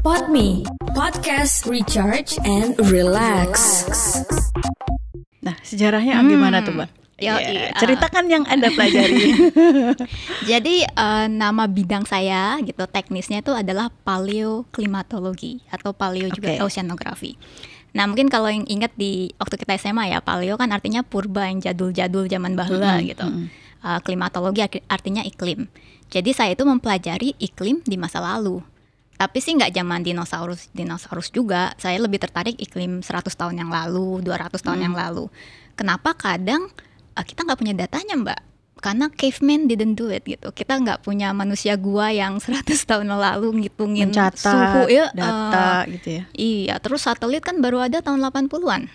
Podme, podcast recharge and relax. Nah, sejarahnya gimana tuh, Mbak? Ceritakan yang Anda pelajari. Jadi nama bidang saya gitu teknisnya itu adalah paleoklimatologi atau paleo juga oceanografi. Nah mungkin kalau yang ingat di waktu kita SMA ya, paleo kan artinya purba yang jadul-jadul zaman bahula gitu. Klimatologi artinya iklim. Jadi saya itu mempelajari iklim di masa lalu. Tapi sih nggak zaman dinosaurus juga. Saya lebih tertarik iklim 100 tahun yang lalu, 200 tahun yang lalu. Kenapa kadang kita nggak punya datanya, Mbak? Karena caveman didn't do it gitu. Kita nggak punya manusia gua yang 100 tahun lalu ngitungin mencatat suhu ya, data gitu ya. Iya, terus satelit kan baru ada tahun 80-an.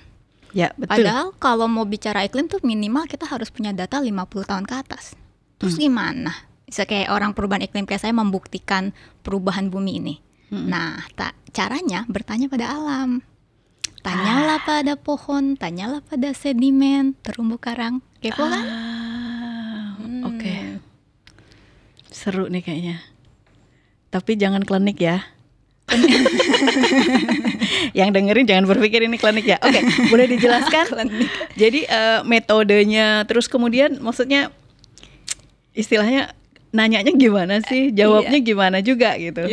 Ya, betul. Padahal kalau mau bicara iklim tuh minimal kita harus punya data 50 tahun ke atas. Terus gimana? Bisa kayak orang perubahan iklim kayak saya membuktikan perubahan bumi ini. Nah, caranya bertanya pada alam. Tanyalah pada pohon, tanyalah pada sedimen, terumbu karang. Kepo kan? Oke. Seru nih kayaknya. Tapi jangan klinik ya. Yang dengerin jangan berpikir ini klinik ya. Oke, boleh dijelaskan? Jadi metodenya, terus kemudian maksudnya istilahnya nanyanya gimana sih? Jawabnya gimana juga gitu.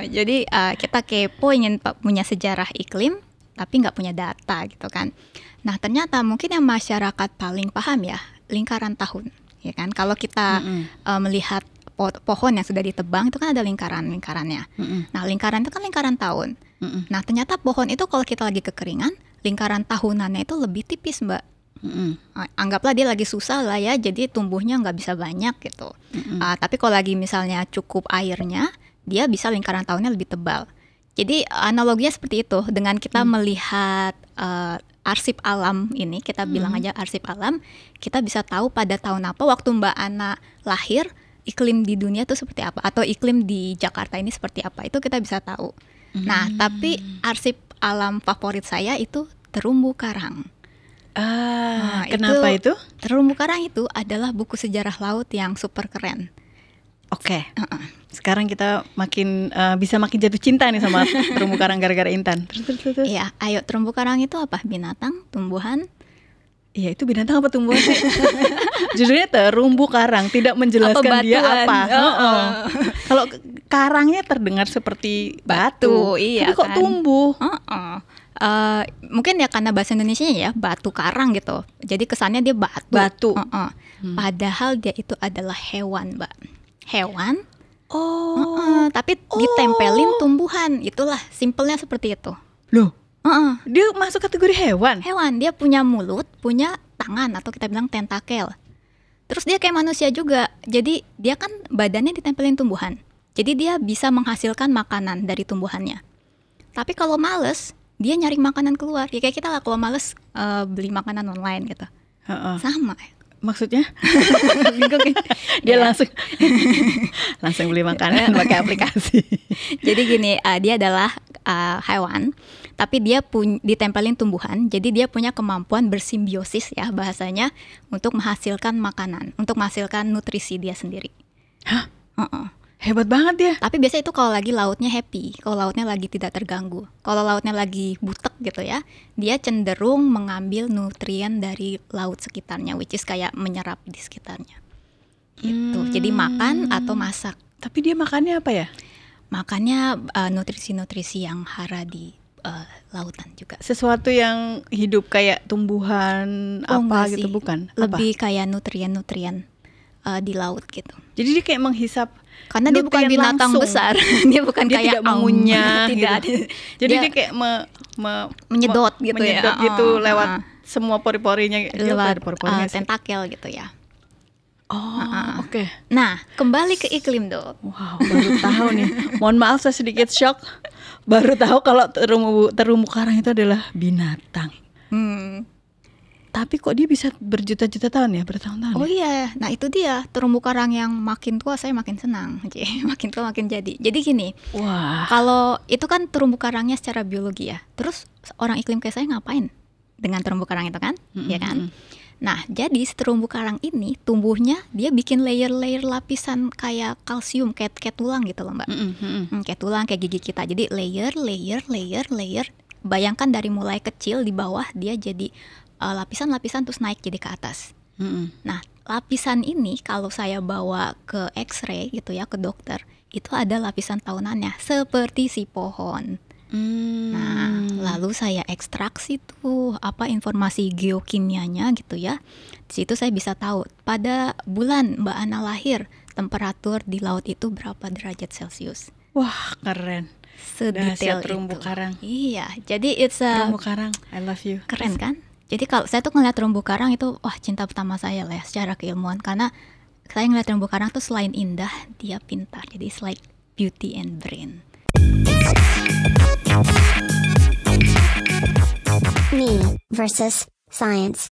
Jadi kita kepo ingin punya sejarah iklim, tapi nggak punya data gitu kan. Nah ternyata mungkin yang masyarakat paling paham ya lingkaran tahun, ya kan. Kalau kita melihat pohon yang sudah ditebang itu kan ada lingkarannya. Nah lingkaran itu kan lingkaran tahun. Nah ternyata pohon itu kalau kita lagi kekeringan, lingkaran tahunannya itu lebih tipis, Mbak. Anggaplah dia lagi susah lah ya, jadi tumbuhnya nggak bisa banyak gitu. Tapi kalau lagi misalnya cukup airnya, dia bisa lingkaran tahunnya lebih tebal. Jadi analoginya seperti itu dengan kita melihat arsip alam ini, kita bilang aja arsip alam, kita bisa tahu pada tahun apa waktu Mbak Ana lahir iklim di dunia itu seperti apa, atau iklim di Jakarta ini seperti apa, itu kita bisa tahu. Nah tapi arsip alam favorit saya itu terumbu karang. Kenapa itu? Terumbu karang itu adalah buku sejarah laut yang super keren. Oke. Sekarang kita makin bisa makin jatuh cinta nih sama terumbu karang gara-gara Intan. Terus. Iya, ayo terumbu karang itu apa? Binatang, tumbuhan? Iya, itu binatang apa tumbuhan sih? Judulnya terumbu karang, tidak menjelaskan dia apa. Kalau karangnya terdengar seperti batu, iya tapi kok kan? tumbuh? Mungkin ya karena bahasa Indonesianya ya batu karang gitu. Jadi kesannya dia batu. Padahal dia itu adalah hewan, Mbak. Hewan. Tapi ditempelin tumbuhan. Itulah simpelnya seperti itu. Loh. Dia masuk kategori hewan. Hewan, dia punya mulut, punya tangan atau kita bilang tentakel. Terus dia kayak manusia juga. Jadi dia kan badannya ditempelin tumbuhan. Jadi dia bisa menghasilkan makanan dari tumbuhannya. Tapi kalau males, dia nyari makanan keluar. Ya kayak kita lah kalau males beli makanan online gitu. Sama. Maksudnya? Dia langsung beli makanan pakai aplikasi. Jadi gini, dia adalah hewan, tapi dia ditempelin tumbuhan. Jadi dia punya kemampuan bersimbiosis ya bahasanya untuk menghasilkan makanan, untuk menghasilkan nutrisi dia sendiri. Hah? Hebat banget ya. Tapi biasanya itu kalau lagi lautnya happy, kalau lautnya lagi tidak terganggu. Kalau lautnya lagi butek gitu ya, dia cenderung mengambil nutrien dari laut sekitarnya, which is kayak menyerap di sekitarnya. Gitu. Jadi makan atau masak. Tapi dia makannya apa ya? Makannya nutrisi-nutrisi yang hara di lautan juga. Sesuatu yang hidup kayak tumbuhan apa gitu, bukan? Lebih kayak nutrien-nutrien di laut gitu. Jadi dia kayak menghisap. Karena dia bukan binatang besar, dia bukan dia kayak tidak mengunyah, tidak. Gitu. Jadi dia kayak menyedot gitu menyedot ya, gitu lewat semua pori-porinya, lewat tentakel gitu ya. Oke. Nah, kembali ke iklim dong. Wow, baru tahu nih. Mohon maaf saya sedikit shock. Baru tahu kalau terumbu karang itu adalah binatang. Tapi kok dia bisa berjuta-juta tahun ya, bertahun-tahun? Oh iya, nah itu dia terumbu karang yang makin tua saya makin senang, makin tua makin jadi. Jadi gini, kalau itu kan terumbu karangnya secara biologi ya. Terus orang iklim kayak saya ngapain dengan terumbu karang itu kan, ya kan? Nah, jadi si terumbu karang ini tumbuhnya dia bikin layer-layer lapisan kayak kalsium, kayak tulang gitu loh Mbak. Kayak tulang, kayak gigi kita. Jadi layer. Bayangkan dari mulai kecil di bawah dia jadi lapisan-lapisan terus naik jadi ke atas. Nah, lapisan ini kalau saya bawa ke X-ray gitu ya, ke dokter, itu ada lapisan tahunannya seperti si pohon. Nah, lalu saya ekstraksi tuh apa informasi geokimianya gitu ya. Di situ saya bisa tahu pada bulan Mbak Ana lahir temperatur di laut itu berapa derajat Celcius. Wah, keren. Sedetail terumbu itu. karang. Iya, jadi Terumbu karang, I love you. Keren kan? Jadi kalau saya tuh ngeliat terumbu karang itu wah cinta pertama saya lah ya secara keilmuan, karena saya ngeliat terumbu karang tuh selain indah dia pintar. Jadi it's like beauty and brain. Me versus science.